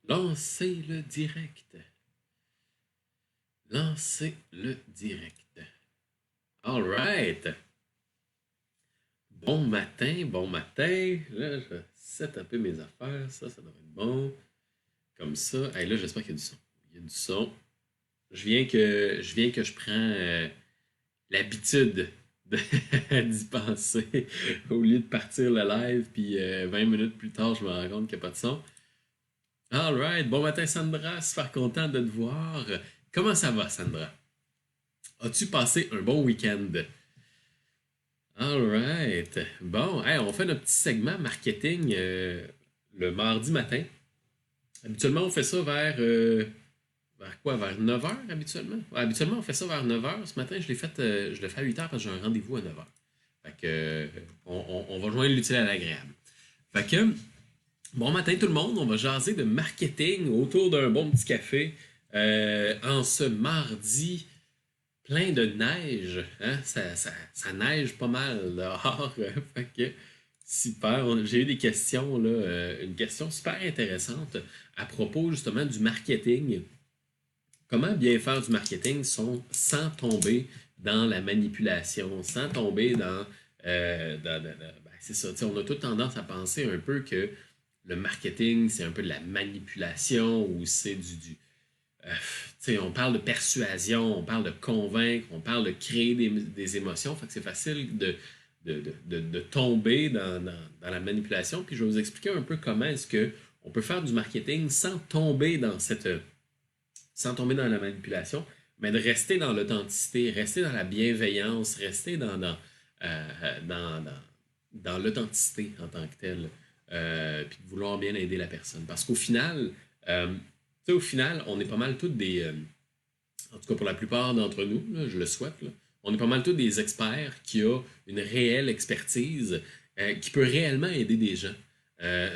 Lancez le direct. Lancez le direct. All right. Bon matin, bon matin. Là, je set un peu mes affaires. Ça doit être bon. Comme ça. Hey, là, j'espère qu'il y a du son. Il y a du son. Je prends l'habitude d'y penser au lieu de partir le live, puis 20 minutes plus tard, je me rends compte qu'il n'y a pas de son. Alright, bon matin Sandra, super content de te voir. Comment ça va Sandra? As-tu passé un bon week-end? Alright, bon, hey, on fait notre petit segment marketing le mardi matin. Habituellement, on fait ça vers quoi? Vers 9h habituellement? Ouais, habituellement, on fait ça vers 9h. Ce matin, je l'ai fait à 8h parce que j'ai un rendez-vous à 9h. Fait que, on va joindre l'utile à l'agréable. Fait que, bon matin tout le monde, on va jaser de marketing autour d'un bon petit café en ce mardi plein de neige. Hein? Ça neige pas mal dehors. Fait que super. J'ai eu des questions, là, une question super intéressante à propos justement du marketing. Comment bien faire du marketing sans tomber dans la manipulation, sans tomber c'est ça, on a toute tendance à penser un peu que le marketing, c'est un peu de la manipulation ou c'est on parle de persuasion, on parle de convaincre, on parle de créer des émotions. Fait que c'est facile de tomber dans la manipulation. Puis je vais vous expliquer un peu comment est-ce qu'on peut faire du marketing sans tomber dans la manipulation, mais de rester dans l'authenticité, rester dans la bienveillance, rester dans l'authenticité en tant que telle, puis de vouloir bien aider la personne. Parce qu'au final, au final, on est pas mal tous en tout cas pour la plupart d'entre nous, là, je le souhaite, là, on est pas mal tous des experts qui ont une réelle expertise qui peut réellement aider des gens.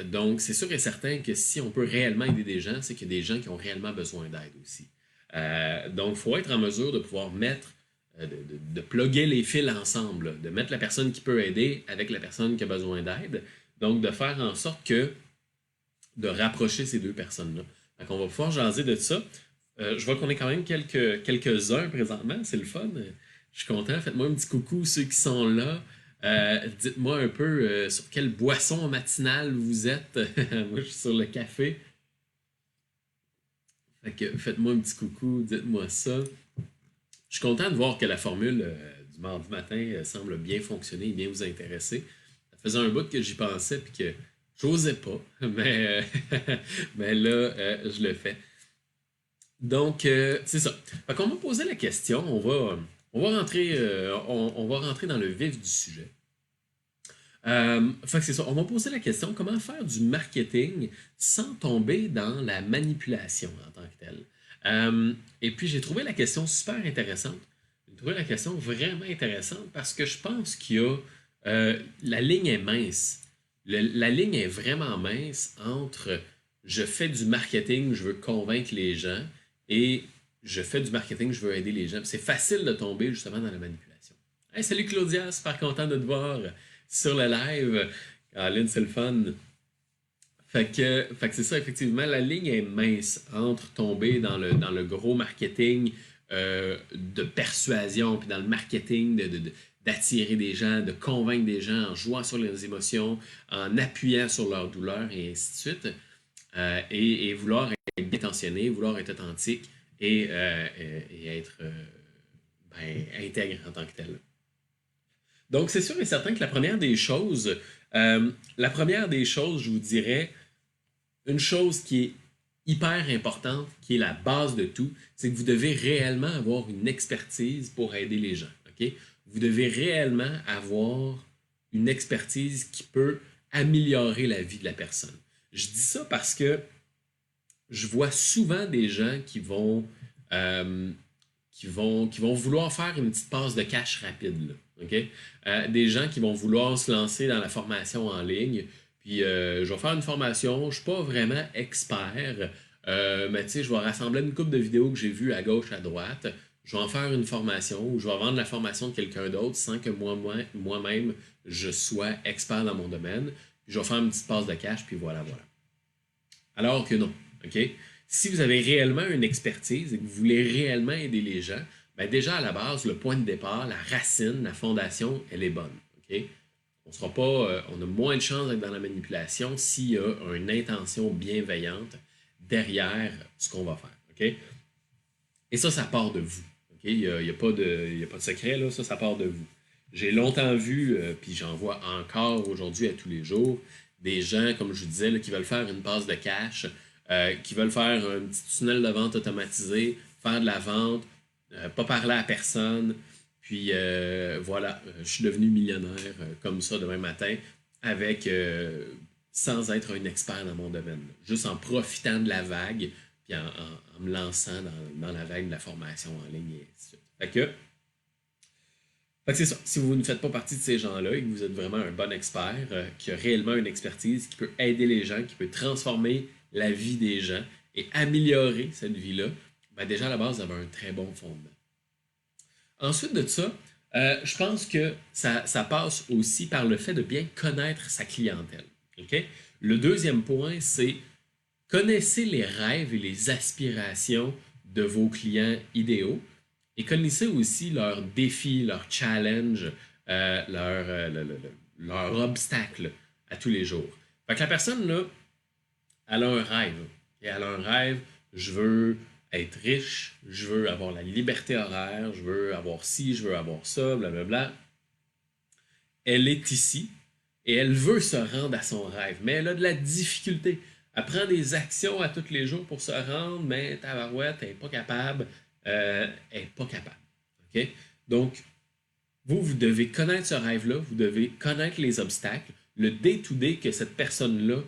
Donc, c'est sûr et certain que si on peut réellement aider des gens, c'est qu'il y a des gens qui ont réellement besoin d'aide aussi. Donc, il faut être en mesure de pouvoir de plugger les fils ensemble, là, de mettre la personne qui peut aider avec la personne qui a besoin d'aide. Donc, de faire en sorte de rapprocher ces deux personnes-là. Donc, on va pouvoir jaser de ça. Je vois qu'on est quand même quelques-uns présentement, c'est le fun. Je suis content. Faites-moi un petit coucou, ceux qui sont là. Dites-moi un peu sur quelle boisson matinale vous êtes. Moi, je suis sur le café. Fait que faites-moi un petit coucou, dites-moi ça. Je suis content de voir que la formule du mardi matin semble bien fonctionner et bien vous intéresser. Ça faisait un bout que j'y pensais puis que j'osais pas, mais là, je le fais. Donc, c'est ça. Fait qu'on va poser la question, on va rentrer dans le vif du sujet. Fait que c'est ça, on va poser la question, comment faire du marketing sans tomber dans la manipulation en tant que telle. Et puis, j'ai trouvé la question super intéressante. J'ai trouvé la question vraiment intéressante parce que je pense la ligne est mince. La ligne est vraiment mince entre je fais du marketing, je veux convaincre les gens, et je fais du marketing, je veux aider les gens. C'est facile de tomber justement dans la manipulation. Hey, salut Claudia, super content de te voir sur le live. Caroline, c'est le fun. Fait que c'est ça, effectivement, la ligne est mince entre tomber dans le gros marketing de persuasion, puis dans le marketing d'attirer des gens, de convaincre des gens en jouant sur leurs émotions, en appuyant sur leur douleur et ainsi de suite, et vouloir être bien intentionné, vouloir être authentique et être intègre en tant que tel. Donc, c'est sûr et certain que la première des choses, je vous dirais, une chose qui est hyper importante, qui est la base de tout, c'est que vous devez réellement avoir une expertise pour aider les gens. OK? Vous devez réellement avoir une expertise qui peut améliorer la vie de la personne. Je dis ça parce que je vois souvent des gens euh, qui vont vouloir faire une petite passe de cash rapide. Là, OK? Des gens qui vont vouloir se lancer dans la formation en ligne. Puis je vais faire une formation, je ne suis pas vraiment expert, mais tu sais, je vais rassembler une couple de vidéos que j'ai vues à gauche, à droite. Je vais en faire une formation ou je vais vendre la formation de quelqu'un d'autre sans que moi-même, je sois expert dans mon domaine. Puis je vais faire une petite passe de cash, puis voilà, voilà. Alors que non. OK? Si vous avez réellement une expertise et que vous voulez réellement aider les gens, ben déjà à la base, le point de départ, la racine, la fondation, elle est bonne. OK? On sera pas, on a moins de chances d'être dans la manipulation s'il y a une intention bienveillante derrière ce qu'on va faire. OK? Et ça part de vous. OK? Il n'y a pas de secret, là. Ça part de vous. J'ai longtemps vu, puis j'en vois encore aujourd'hui à tous les jours, des gens, comme je vous disais, là, qui veulent faire une passe de cash, qui veulent faire un petit tunnel de vente automatisé, faire de la vente, pas parler à personne. Puis voilà, je suis devenu millionnaire comme ça demain matin, avec sans être un expert dans mon domaine. Juste en profitant de la vague, puis en me lançant dans la vague de la formation en ligne et ainsi de suite. Fait que c'est ça. Si vous ne faites pas partie de ces gens-là et que vous êtes vraiment un bon expert, qui a réellement une expertise, qui peut aider les gens, qui peut transformer la vie des gens et améliorer cette vie-là, ben déjà à la base, vous avez un très bon fondement. Ensuite de ça, je pense que ça passe aussi par le fait de bien connaître sa clientèle. OK? Le deuxième point, c'est connaissez les rêves et les aspirations de vos clients idéaux et connaissez aussi leurs défis, leurs challenges, leurs obstacles à tous les jours. Fait que la personne, là, elle a un rêve. Et elle a un rêve, je veux être riche, je veux avoir la liberté horaire, je veux avoir ci, je veux avoir ça, blablabla. Elle est ici et elle veut se rendre à son rêve, mais elle a de la difficulté. Elle prend des actions à tous les jours pour se rendre, mais tabarouette, elle n'est pas capable. Elle n'est pas capable. OK? Donc, vous devez connaître ce rêve-là, vous devez connaître les obstacles, le day-to-day que cette personne-là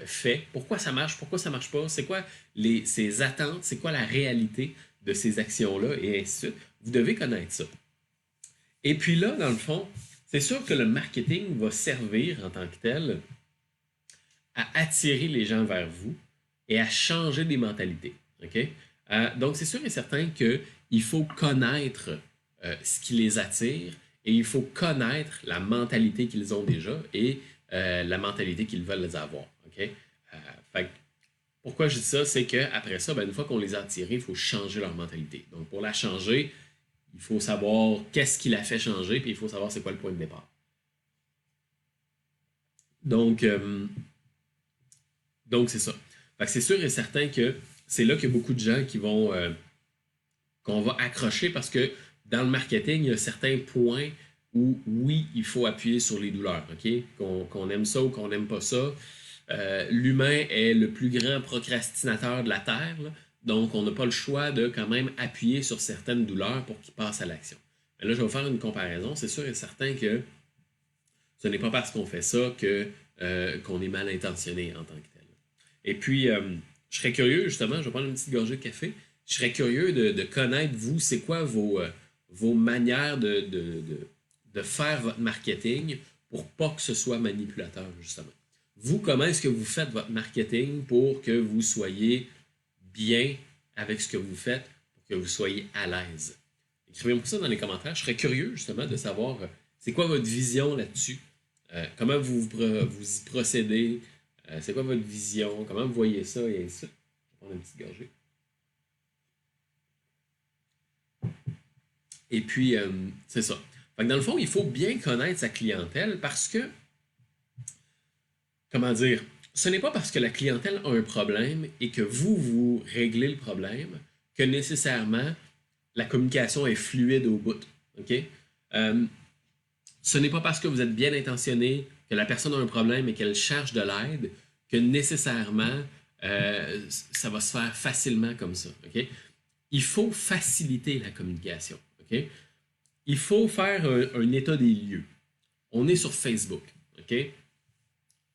fait, pourquoi ça marche pas, c'est quoi ses attentes, c'est quoi la réalité de ces actions-là, et ainsi de suite. Vous devez connaître ça. Et puis là, dans le fond, c'est sûr que le marketing va servir en tant que tel à attirer les gens vers vous et à changer des mentalités. OK? Donc, c'est sûr et certain qu'il faut connaître ce qui les attire et il faut connaître la mentalité qu'ils ont déjà et la mentalité qu'ils veulent avoir. OK? Fait pourquoi je dis ça? C'est qu'après ça, ben, une fois qu'on les a attirés, il faut changer leur mentalité. Donc, pour la changer, il faut savoir qu'est-ce qui la fait changer, puis il faut savoir c'est quoi le point de départ. Donc, c'est ça. Fait que c'est sûr et certain que c'est là qu'il y a beaucoup de gens qu'on va accrocher parce que dans le marketing, il y a certains points où, oui, il faut appuyer sur les douleurs, OK? Qu'on aime ça ou qu'on n'aime pas ça. L'humain est le plus grand procrastinateur de la Terre, là. Donc, on n'a pas le choix de quand même appuyer sur certaines douleurs pour qu'ils passent à l'action. Mais là, je vais vous faire une comparaison. C'est sûr et certain que ce n'est pas parce qu'on fait ça qu'on est mal intentionné en tant que tel. Et puis, je serais curieux, justement, je vais prendre une petite gorgée de café. Je serais curieux de connaître, vous, c'est quoi vos manières de faire votre marketing pour pas que ce soit manipulateur, justement. Vous, comment est-ce que vous faites votre marketing pour que vous soyez bien avec ce que vous faites, pour que vous soyez à l'aise? Écrivez-moi ça dans les commentaires. Je serais curieux, justement, de savoir c'est quoi votre vision là-dessus. Comment vous y procédez. C'est quoi votre vision? Comment vous voyez ça? Et ainsi de suite. Je vais prendre une petite gorgée. Et puis, c'est ça. Fait que dans le fond, il faut bien connaître sa clientèle parce que, comment dire, ce n'est pas parce que la clientèle a un problème et que vous réglez le problème que nécessairement la communication est fluide au bout. OK? Ce n'est pas parce que vous êtes bien intentionné, que la personne a un problème et qu'elle cherche de l'aide, que nécessairement ça va se faire facilement comme ça. OK? Il faut faciliter la communication. OK? Il faut faire un état des lieux. On est sur Facebook. OK?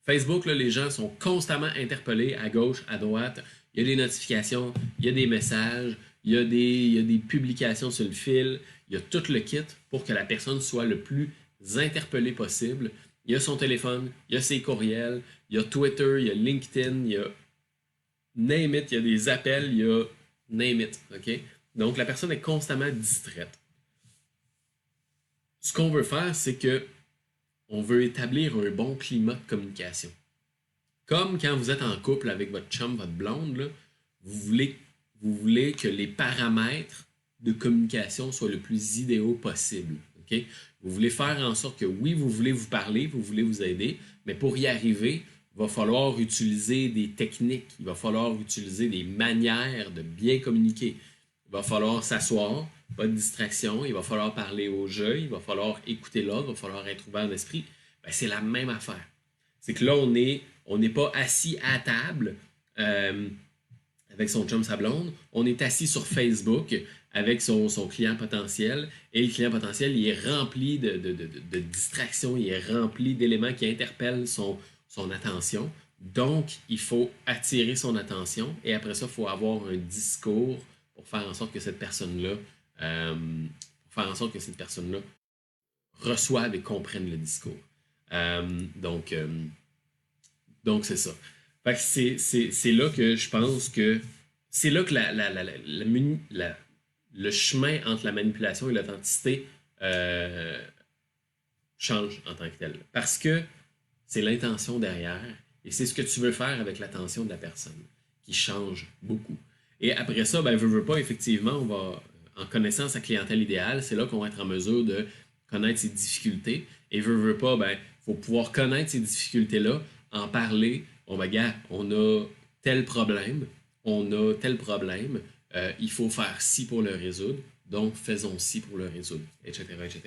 Facebook, là, les gens sont constamment interpellés à gauche, à droite. Il y a des notifications, il y a des messages, il y a des publications sur le fil. Il y a tout le kit pour que la personne soit le plus interpellée possible. Il y a son téléphone, il y a ses courriels, il y a Twitter, il y a LinkedIn, il y a name it, il y a des appels, il y a name it. OK? Donc, la personne est constamment distraite. Ce qu'on veut faire, c'est que on veut établir un bon climat de communication. Comme quand vous êtes en couple avec votre chum, votre blonde, là, vous voulez, vous voulez que les paramètres de communication soient le plus idéaux possible. OK? Vous voulez faire en sorte que oui, vous voulez vous parler, vous voulez vous aider, mais pour y arriver, il va falloir utiliser des techniques, il va falloir utiliser des manières de bien communiquer. Il va falloir s'asseoir, pas de distraction, il va falloir parler au jeu, il va falloir écouter l'autre, il va falloir être ouvert d'esprit. Ben, c'est la même affaire. C'est que là, on n'est pas assis à table euh, avec son chum, sa blonde, on est assis sur Facebook avec son client potentiel, et le client potentiel, il est rempli de distractions, il est rempli d'éléments qui interpellent son attention. Donc, il faut attirer son attention, et après ça, il faut avoir un discours pour faire en sorte que cette personne-là, euh, pour faire en sorte que cette personne-là reçoive et comprenne le discours. Euh, donc, euh, donc, c'est ça. Fait que c'est là que je pense que c'est là que le chemin entre la manipulation et l'authenticité euh, change en tant que tel. Parce que c'est l'intention derrière et c'est ce que tu veux faire avec l'attention de la personne qui change beaucoup. Et après ça, ben, veut pas, effectivement, on va, en connaissant sa clientèle idéale, c'est là qu'on va être en mesure de connaître ses difficultés. Et veut pas, ben, faut pouvoir connaître ces difficultés-là, en parler. Bon, ben, gars, on a tel problème, il faut faire ci pour le résoudre, donc faisons ci pour le résoudre, etc., etc.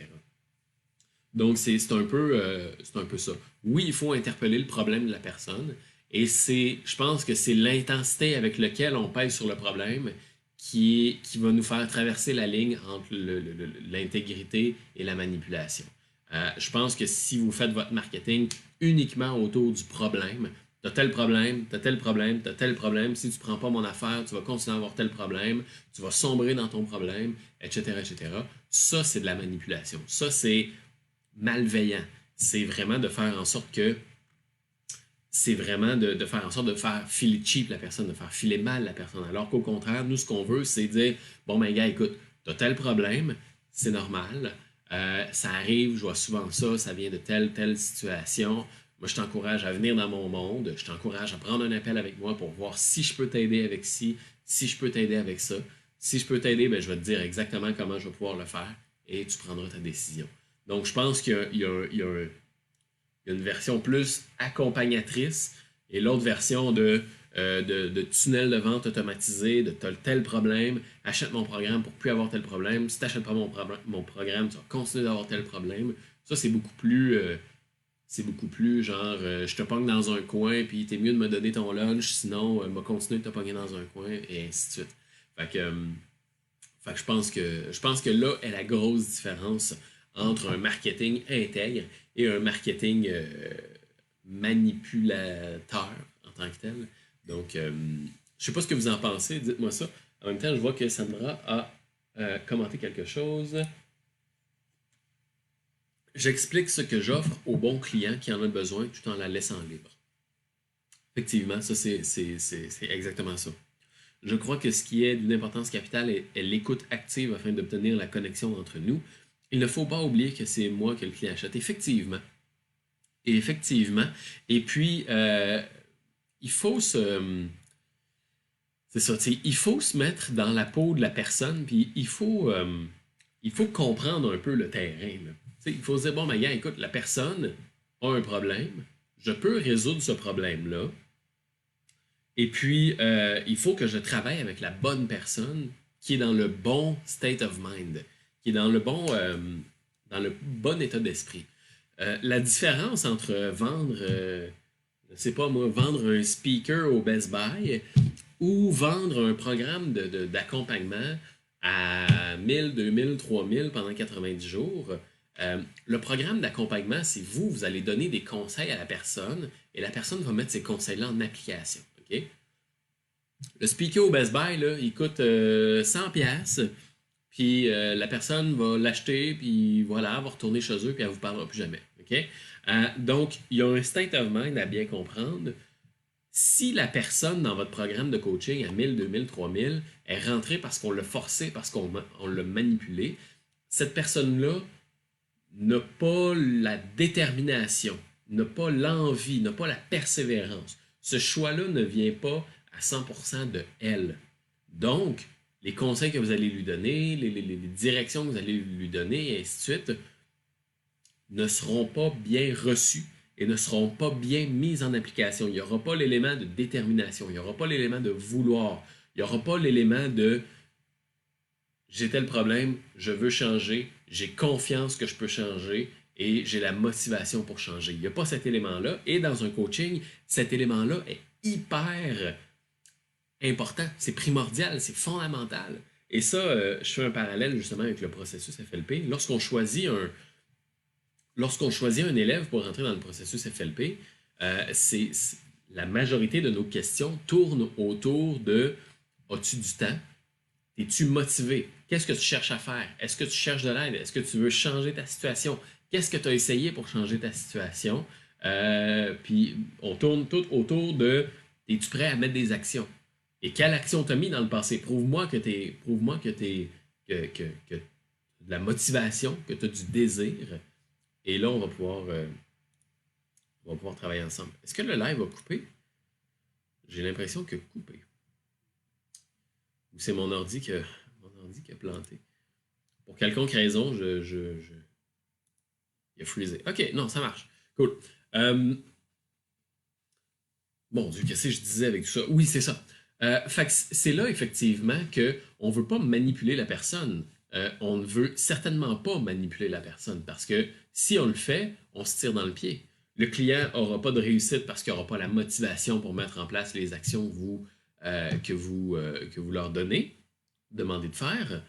Donc, c'est un peu ça. Oui, il faut interpeller le problème de la personne. Et je pense que c'est l'intensité avec laquelle on pèse sur le problème qui va nous faire traverser la ligne entre l'intégrité et la manipulation. Je pense que si vous faites votre marketing uniquement autour du problème, t'as tel problème, t'as tel problème, t'as tel problème, si tu prends pas mon affaire, tu vas continuer à avoir tel problème, tu vas sombrer dans ton problème, etc., etc. Ça, c'est de la manipulation. Ça, c'est malveillant. C'est vraiment de faire en sorte que c'est vraiment de faire en sorte de faire filer cheap la personne, de faire filer mal la personne. Alors qu'au contraire, nous, ce qu'on veut, c'est dire, bon, ben, gars, écoute, t'as tel problème, c'est normal, ça arrive, je vois souvent ça, ça vient de telle situation. Moi, je t'encourage à venir dans mon monde, je t'encourage à prendre un appel avec moi pour voir si je peux t'aider avec ci, si je peux t'aider avec ça. Si je peux t'aider, ben, je vais te dire exactement comment je vais pouvoir le faire et tu prendras ta décision. Donc, je pense qu'il y a une version plus accompagnatrice et l'autre version de tunnel de vente automatisé, de tel problème, achète mon programme pour plus avoir tel problème. Si tu n'achètes pas mon programme, tu vas continuer d'avoir tel problème. Ça, c'est beaucoup plus genre, je te pogne dans un coin, puis t'es mieux de me donner ton lunch, sinon, je vais continuer de te pogner dans un coin, et ainsi de suite. Fait que, fait que je pense que là est la grosse différence entre un marketing intègre et un marketing manipulateur en tant que tel. Donc, je sais pas ce que vous en pensez, dites-moi ça. En même temps, je vois que Sandra a commenté quelque chose. J'explique ce que j'offre au bon client qui en a besoin tout en la laissant libre. Effectivement, ça c'est exactement ça. Je crois que ce qui est d'une importance capitale est l'écoute active afin d'obtenir la connexion entre nous. Il ne faut pas oublier que c'est moi que le client achète. Effectivement. Et effectivement. Et puis, il faut se. C'est ça, il faut se mettre dans la peau de la personne, puis il faut comprendre un peu le terrain. Là. Il faut se dire, bon, mais gars, écoute, la personne a un problème, je peux résoudre ce problème-là, et puis il faut que je travaille avec la bonne personne qui est dans le bon state of mind, qui est dans le bon état d'esprit. La différence entre vendre, je sais pas moi, vendre un speaker au Best Buy ou vendre un programme d'accompagnement à 1000, 2000, 3000 pendant 90 jours. Le programme d'accompagnement, c'est vous allez donner des conseils à la personne et la personne va mettre ces conseils-là en application. OK? Le speaker au Best Buy, là, il coûte 100$, puis la personne va l'acheter, puis voilà, va retourner chez eux, puis elle ne vous parlera plus jamais. OK? Donc, il y a un state of mind à bien comprendre. Si la personne dans votre programme de coaching à 1000, 2000, 3000 est rentrée parce qu'on l'a forcé, parce qu'on l'a manipulé, cette personne-là n'a pas la détermination, n'a pas l'envie, n'a pas la persévérance Ce choix-là ne vient pas à 100% de elle. Donc, les conseils que vous allez lui donner, les directions que vous allez lui donner, et ainsi de suite, ne seront pas bien reçus et ne seront pas bien mis en application. Il n'y aura pas l'élément de détermination, il n'y aura pas l'élément de vouloir, il n'y aura pas l'élément de j'ai tel problème, je veux changer, j'ai confiance que je peux changer et j'ai la motivation pour changer. Il n'y a pas cet élément-là. Et dans un coaching, cet élément-là est hyper important, c'est primordial, c'est fondamental. Et ça, je fais un parallèle justement avec le processus FLP. Lorsqu'on choisit un élève pour rentrer dans le processus FLP, la majorité de nos questions tournent autour de as-tu du temps? Es-tu motivé? Qu'est-ce que tu cherches à faire? Est-ce que tu cherches de l'aide? Est-ce que tu veux changer ta situation? Qu'est-ce que tu as essayé pour changer ta situation? Puis on tourne tout autour de es-tu prêt à mettre des actions? Et quelle action t'as mis dans le passé? Prouve-moi que que de la motivation, que tu as du désir. Et là, on va pouvoir travailler ensemble. Est-ce que le live va couper? J'ai l'impression que coupé. Ou c'est mon ordi qui a planté. Pour quelconque raison, il a freezé. OK, non, ça marche. Cool. Bon Dieu, qu'est-ce que je disais avec tout ça? Oui, c'est ça. Fait que c'est là, effectivement, qu'on ne veut pas manipuler la personne. On ne veut certainement pas manipuler la personne parce que si on le fait, on se tire dans le pied. Le client n'aura pas de réussite parce qu'il n'aura pas la motivation pour mettre en place les actions que vous leur demandez de faire.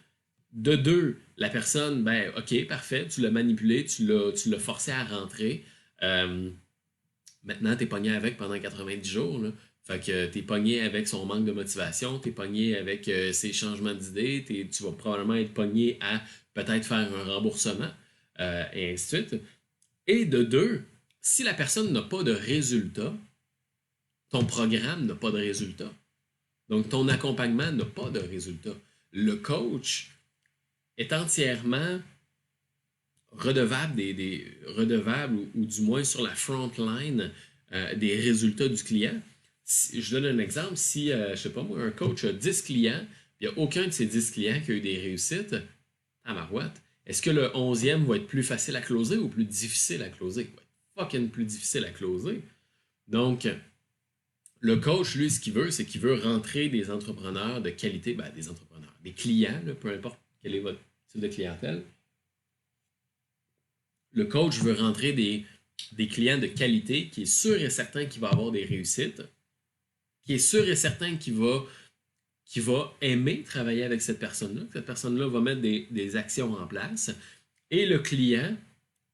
De deux, la personne, ben ok, parfait, tu l'as manipulé, tu l'as forcé à rentrer. Maintenant, tu es pogné avec pendant 90 jours. Là. Fait que tu es pogné avec son manque de motivation, tu es pogné avec ses changements d'idées, tu vas probablement être pogné à peut-être faire un remboursement, et ainsi de suite. Et de deux, si la personne n'a pas de résultat, ton programme n'a pas de résultat. Donc, ton accompagnement n'a pas de résultat. Le coach est entièrement redevable ou du moins sur la front line des résultats du client. Je donne un exemple, si, je sais pas moi, un coach a 10 clients, il n'y a aucun de ces 10 clients qui a eu des réussites, à marouette, est-ce que le 11e va être plus facile à closer ou plus difficile à closer? Il va être fucking plus difficile à closer. Donc, le coach, lui, ce qu'il veut, c'est qu'il veut rentrer des entrepreneurs de qualité, ben, des entrepreneurs, des clients, là, peu importe quel est votre type de clientèle. Le coach veut rentrer des clients de qualité qui est sûr et certain qu'il va avoir des réussites, qui est sûr et certain qu'il va aimer travailler avec cette personne-là, que cette personne-là va mettre des actions en place. Et le client,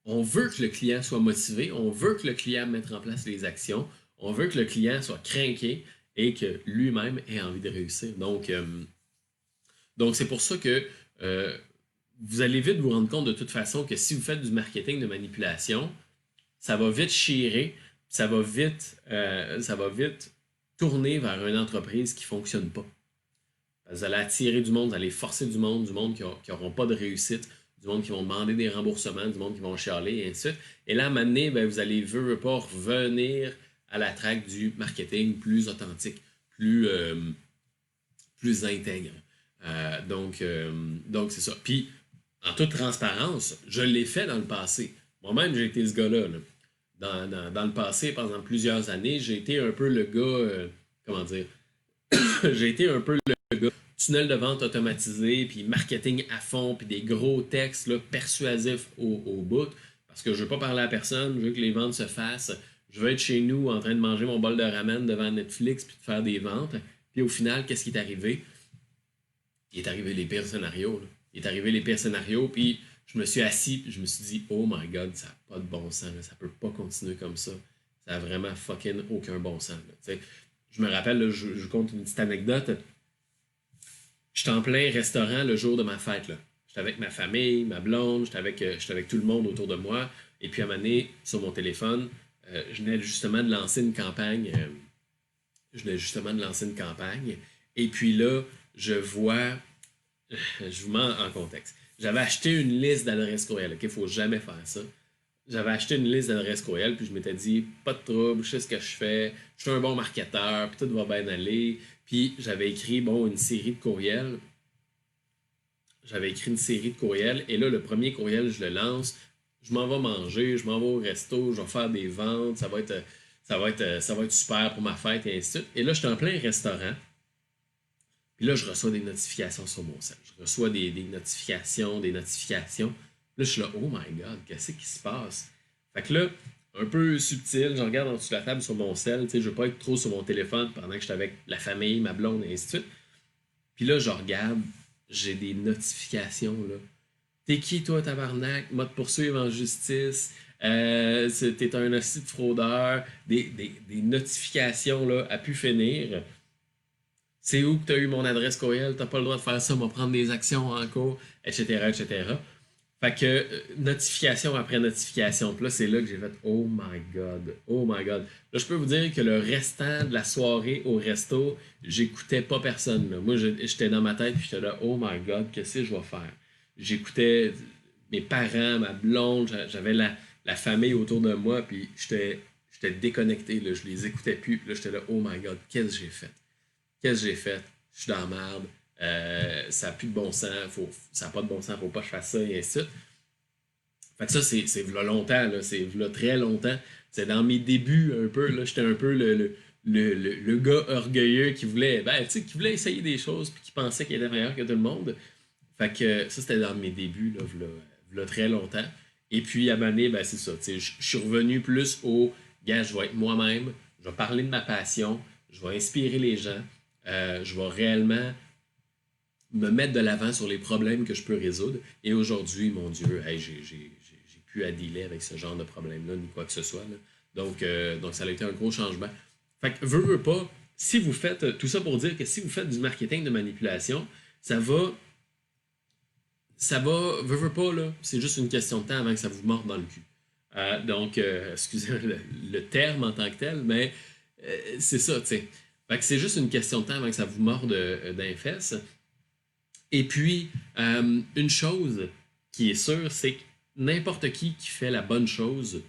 on veut que le client soit motivé, on veut que le client mette en place les actions, on veut que le client soit craqué et que lui-même ait envie de réussir. Donc c'est pour ça que vous allez vite vous rendre compte de toute façon que si vous faites du marketing de manipulation, ça va vite chirer, ça va vite tourner vers une entreprise qui ne fonctionne pas. Vous allez attirer du monde, vous allez forcer du monde qui n'auront pas de réussite, du monde qui vont demander des remboursements, du monde qui vont chialer, et ainsi de suite. Et là, à un moment donné, vous allez pas revenir à la traque du marketing plus authentique, plus intègre. Donc c'est ça. Puis, en toute transparence, je l'ai fait dans le passé. Moi-même, j'ai été ce gars-là. Là. Dans le passé, pendant plusieurs années, j'ai été un peu le gars, comment dire, j'ai été un peu le gars tunnel de vente automatisé, puis marketing à fond, puis des gros textes là, persuasifs au bout, parce que je veux pas parler à personne, je veux que les ventes se fassent, je veux être chez nous en train de manger mon bol de ramen devant Netflix, puis de faire des ventes. Puis au final, qu'est-ce qui est arrivé? Il est arrivé les pires scénarios. Là. Il est arrivé les pires scénarios, puis je me suis assis, puis je me suis dit, oh my god, ça n'a pas de bon sens, là, ça peut pas continuer comme ça. Ça a vraiment fucking aucun bon sens. Là, je me rappelle, là, je vous compte une petite anecdote. J'étais en plein restaurant le jour de ma fête. Là. J'étais avec ma famille, ma blonde, j'étais avec tout le monde autour de moi. Et puis à un moment donné, sur mon téléphone, je venais justement de lancer une campagne. Et puis là, je vois, je vous mets en contexte. J'avais acheté une liste d'adresses courriel. Il ne faut jamais faire ça. j'avais acheté une liste d'adresses courriel, puis je m'étais dit, pas de trouble, je sais ce que je fais, je suis un bon marketeur, puis tout va bien aller. Puis j'avais écrit, bon, une série de courriels. J'avais écrit une série de courriels, et là, le premier courriel, je le lance, je m'en vais manger, je m'en vais au resto, je vais faire des ventes, ça va être super pour ma fête, et ainsi de suite. Et là, j'étais en plein restaurant, puis là, je reçois des notifications sur mon sel. Je reçois des notifications, des notifications. Là, je suis là, oh my god, qu'est-ce qui se passe? Fait que là, un peu subtil, je regarde en dessous de la table sur mon sel, tu sais, je veux pas être trop sur mon téléphone pendant que j'étais avec la famille, ma blonde, et ainsi de suite. Puis là, je regarde, j'ai des notifications, là. T'es qui, toi, tabarnak? M'a te poursuivre en justice. T'es un hostie de fraudeur. Des notifications, là, à pu finir. C'est où que tu as eu mon adresse courriel, t'as pas le droit de faire ça, moi prendre des actions en cours, etc., etc. Fait que notification après notification. Puis là, c'est là que j'ai fait oh my god, oh my god. Là, je peux vous dire que le restant de la soirée au resto, j'écoutais pas personne. Là. Moi, j'étais dans ma tête, puis j'étais là, oh my god, qu'est-ce que je vais faire? J'écoutais mes parents, ma blonde, j'avais la famille autour de moi, puis j'étais déconnecté, là, je les écoutais plus. Puis là, j'étais là, oh my god, qu'est-ce que j'ai fait? Qu'est-ce que j'ai fait? Je suis dans la merde. Ça n'a plus de bon sens. Ça n'a pas de bon sens. Faut pas que je fasse ça et ainsi de suite. Fait que ça, c'est v'là longtemps. Là, c'est v'là très longtemps. C'est dans mes débuts un peu. Là, j'étais un peu le gars orgueilleux qui voulait, qui voulait essayer des choses puis qui pensait qu'il était meilleur que tout le monde. Fait que ça, c'était dans mes débuts, là, v'là très longtemps. Et puis, à Mané, c'est ça. Je suis revenu plus au gars, je vais être moi-même, je vais parler de ma passion, je vais inspirer les gens, je vais réellement me mettre de l'avant sur les problèmes que je peux résoudre. Et aujourd'hui, mon Dieu, hey, j'ai plus à dealer avec ce genre de problème-là, ni quoi que ce soit. Là. Donc, ça a été un gros changement. Fait que, veux pas, si vous faites, tout ça pour dire que si vous faites du marketing de manipulation, veut pas, là, c'est juste une question de temps avant que ça vous morde dans le cul. Excusez le terme en tant que tel, mais c'est ça, tu sais. Fait que c'est juste une question de temps avant que ça vous morde d'un fesse. Et puis, une chose qui est sûre, c'est que n'importe qui fait la bonne chose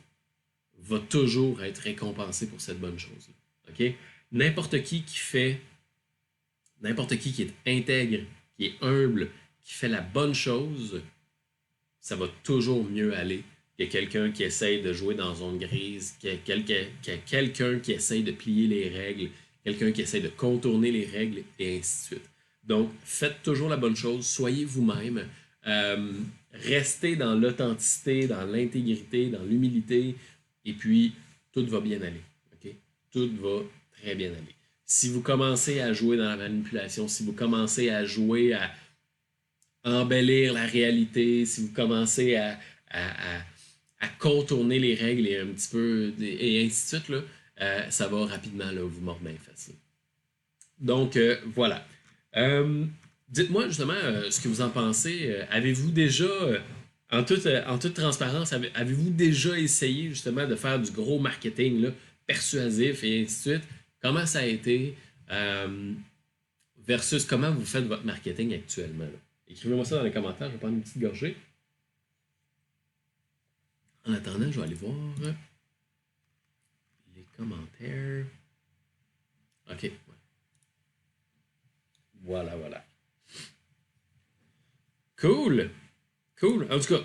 va toujours être récompensé pour cette bonne chose. OK? N'importe qui fait, n'importe qui est intègre, qui est humble, qui fait la bonne chose, ça va toujours mieux aller que quelqu'un qui essaye de jouer dans zone grise, que quelqu'un qui essaye de plier les règles, quelqu'un qui essaye de contourner les règles, et ainsi de suite. Donc, faites toujours la bonne chose, soyez vous-même, restez dans l'authenticité, dans l'intégrité, dans l'humilité, et puis tout va bien aller. Okay? Tout va très bien aller. Si vous commencez à jouer dans la manipulation, si vous commencez à jouer à embellir la réalité, si vous commencez à contourner les règles et un petit peu et ainsi de suite, là, ça va rapidement là, vous mordre bien facile. Donc voilà. Dites-moi justement ce que vous en pensez. Avez-vous déjà, en toute transparence, avez-vous déjà essayé justement de faire du gros marketing là, persuasif et ainsi de suite? Comment ça a été versus comment vous faites votre marketing actuellement? Là? Écrivez-moi ça dans les commentaires, je vais prendre une petite gorgée. En attendant, je vais aller voir les commentaires. OK. Voilà, voilà. Cool. Cool. En tout cas,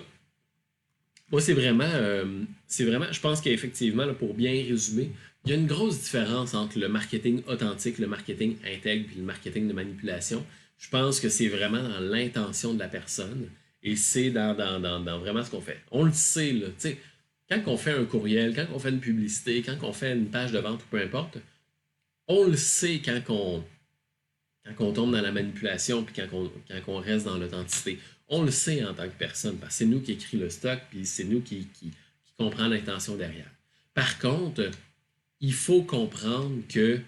moi, c'est vraiment, je pense qu'effectivement, là, pour bien résumer, il y a une grosse différence entre le marketing authentique, le marketing intègre et le marketing de manipulation. Je pense que c'est vraiment dans l'intention de la personne et c'est dans vraiment ce qu'on fait. On le sait, là, tu sais, quand on fait un courriel, quand on fait une publicité, quand on fait une page de vente ou peu importe, on le sait quand on tombe dans la manipulation puis quand on reste dans l'authenticité. On le sait en tant que personne parce que c'est nous qui écrit le stock puis c'est nous qui comprend l'intention derrière. Par contre, il faut comprendre que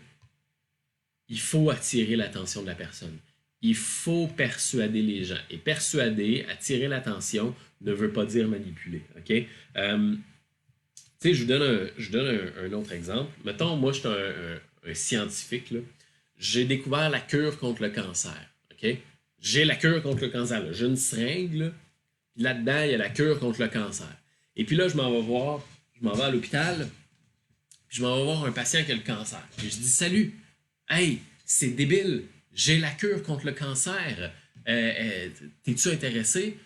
il faut attirer l'attention de la personne. Il faut persuader les gens. Et persuader, attirer l'attention, ne veut pas dire manipuler. OK? Je vous donne un autre exemple. Mettons, moi, je suis un scientifique. Là. J'ai découvert la cure contre le cancer. OK? J'ai la cure contre le cancer. J'ai une seringue. Là, puis là-dedans, il y a la cure contre le cancer. Et puis là, je m'en vais à l'hôpital, puis je m'en vais voir un patient qui a le cancer. Et je dis, salut, hey, c'est débile, j'ai la cure contre le cancer. T'es-tu intéressé?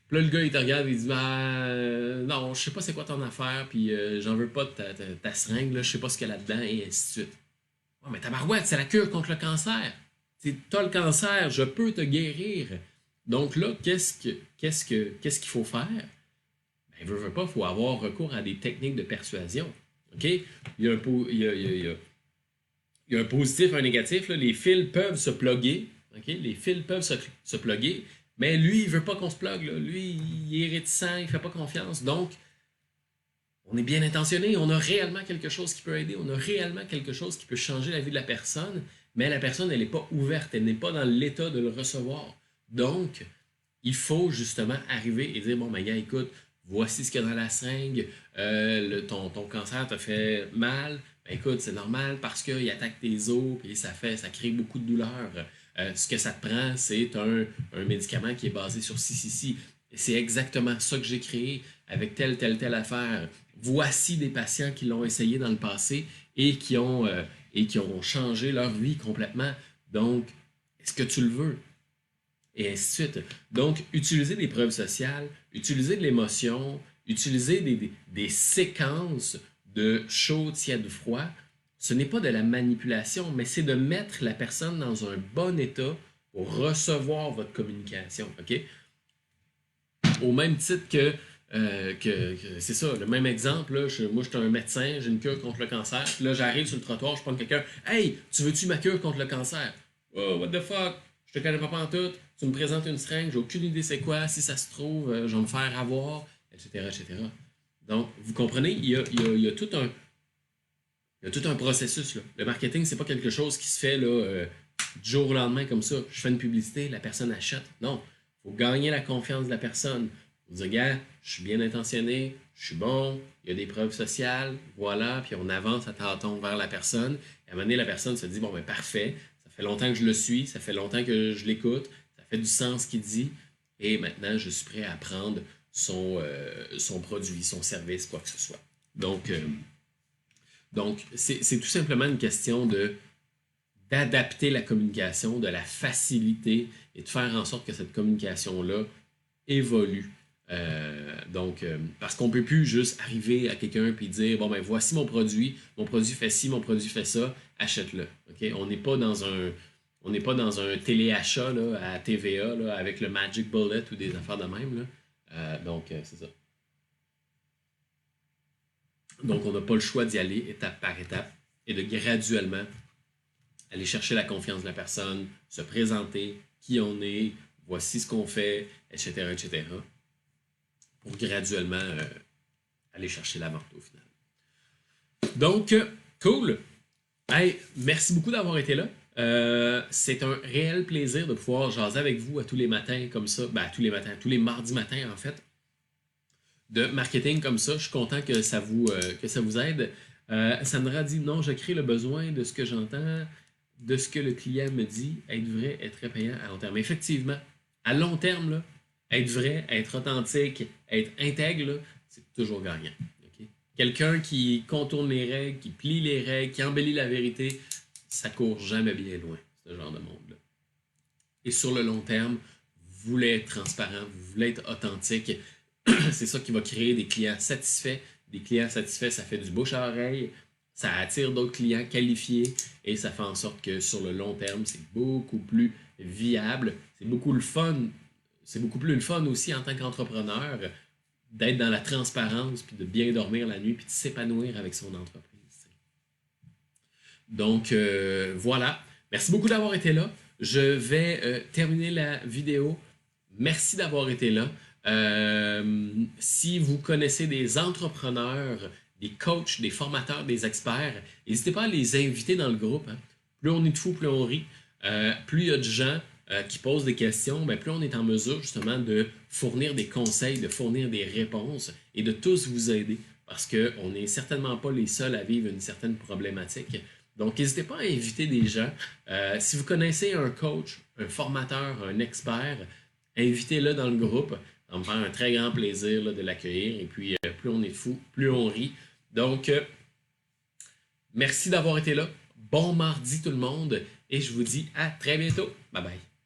Puis là, le gars, il te regarde et il dit, non, je sais pas c'est quoi ton affaire, puis j'en veux pas de ta seringue, là, je sais pas ce qu'il y a là-dedans, et ainsi de suite. Oh, mais tabarouette, c'est la cure contre le cancer. T'as le cancer, je peux te guérir. Donc là, qu'est-ce qu'il faut faire? Ben, veut pas, il faut avoir recours à des techniques de persuasion. OK? Il y a un positif, un négatif. Là. Les fils peuvent se plugger. OK? Les fils peuvent se plugger. Mais lui, il veut pas qu'on se plug. Là. Lui, il est réticent, il fait pas confiance. Donc, on est bien intentionné. On a réellement quelque chose qui peut aider. On a réellement quelque chose qui peut changer la vie de la personne. Mais la personne, elle n'est pas ouverte. Elle n'est pas dans l'état de le recevoir. Donc, il faut justement arriver et dire, bon, ben, gars, écoute, voici ce qu'il y a dans la seringue, ton cancer te fait mal, ben, écoute, c'est normal parce qu'il attaque tes os et ça crée beaucoup de douleur. Ce que ça te prend, c'est un médicament qui est basé sur ci. C'est exactement ça que j'ai créé avec telle affaire. Voici des patients qui l'ont essayé dans le passé et qui ont changé leur vie complètement. Donc, est-ce que tu le veux? Et ainsi de suite. Donc, utiliser des preuves sociales, utiliser de l'émotion, utiliser des séquences de chaud, tiède, froid, ce n'est pas de la manipulation, mais c'est de mettre la personne dans un bon état pour recevoir votre communication. OK? Au même titre que c'est ça, le même exemple, là, moi je suis un médecin, j'ai une cure contre le cancer, puis là j'arrive sur le trottoir, je prends quelqu'un, hey, tu veux-tu ma cure contre le cancer? Oh, what the fuck? Je te connais pas pantoute, tu me présentes une seringue, j'ai aucune idée c'est quoi, si ça se trouve, je vais me faire avoir, etc., etc. Donc, vous comprenez, il y a tout un processus. Là. Le marketing, c'est pas quelque chose qui se fait là, du jour au lendemain comme ça. Je fais une publicité, la personne achète. Non, il faut gagner la confiance de la personne. Vous dire, gars, je suis bien intentionné, je suis bon, il y a des preuves sociales, voilà, puis on avance à tâtons vers la personne. Et à un moment donné, la personne se dit, bon, ben parfait, ça fait longtemps que je le suis, ça fait longtemps que je l'écoute, ça fait du sens ce qu'il dit, et maintenant, je suis prêt à prendre son produit, son service, quoi que ce soit. Donc c'est tout simplement une question d'adapter la communication, de la faciliter et de faire en sorte que cette communication-là évolue. Parce qu'on ne peut plus juste arriver à quelqu'un et dire, bon, ben voici mon produit fait ci, mon produit fait ça, achète-le. Okay? On n'est pas dans un téléachat là, à TVA là, avec le Magic Bullet ou des affaires de même. Là. C'est ça. Donc, on n'a pas le choix d'y aller étape par étape et de graduellement aller chercher la confiance de la personne, se présenter, qui on est, voici ce qu'on fait, etc., etc., pour graduellement aller chercher la vente au final. Donc, cool! Hey, merci beaucoup d'avoir été là. C'est un réel plaisir de pouvoir jaser avec vous à tous les matins comme ça. Ben, à tous les matins, tous les mardis matins en fait. De marketing comme ça. Je suis content que ça vous aide. Sandra dit non, je crée le besoin de ce que j'entends, de ce que le client me dit. Être vrai est très payant à long terme. Effectivement, à long terme, là, être vrai, être authentique, être intègre, là, c'est toujours gagnant. Okay? Quelqu'un qui contourne les règles, qui plie les règles, qui embellit la vérité, ça court jamais bien loin, ce genre de monde-là. Et sur le long terme, vous voulez être transparent, vous voulez être authentique. C'est ça qui va créer des clients satisfaits. Des clients satisfaits, ça fait du bouche à oreille, ça attire d'autres clients qualifiés et ça fait en sorte que sur le long terme, c'est beaucoup plus viable. C'est beaucoup plus le fun aussi en tant qu'entrepreneur d'être dans la transparence, puis de bien dormir la nuit, puis de s'épanouir avec son entreprise. Donc, voilà. Merci beaucoup d'avoir été là. Je vais terminer la vidéo. Merci d'avoir été là. Si vous connaissez des entrepreneurs, des coachs, des formateurs, des experts, n'hésitez pas à les inviter dans le groupe. Hein. Plus on est de fous, plus on rit. Plus il y a de gens qui posent des questions, ben plus on est en mesure justement de fournir des conseils, de fournir des réponses et de tous vous aider parce qu'on n'est certainement pas les seuls à vivre une certaine problématique. Donc, n'hésitez pas à inviter des gens. Si vous connaissez un coach, un formateur, un expert, invitez-le dans le groupe Ça va me faire un très grand plaisir là, de l'accueillir. Et puis, plus on est fou, plus on rit. Donc, merci d'avoir été là. Bon mardi tout le monde. Et je vous dis à très bientôt. Bye bye.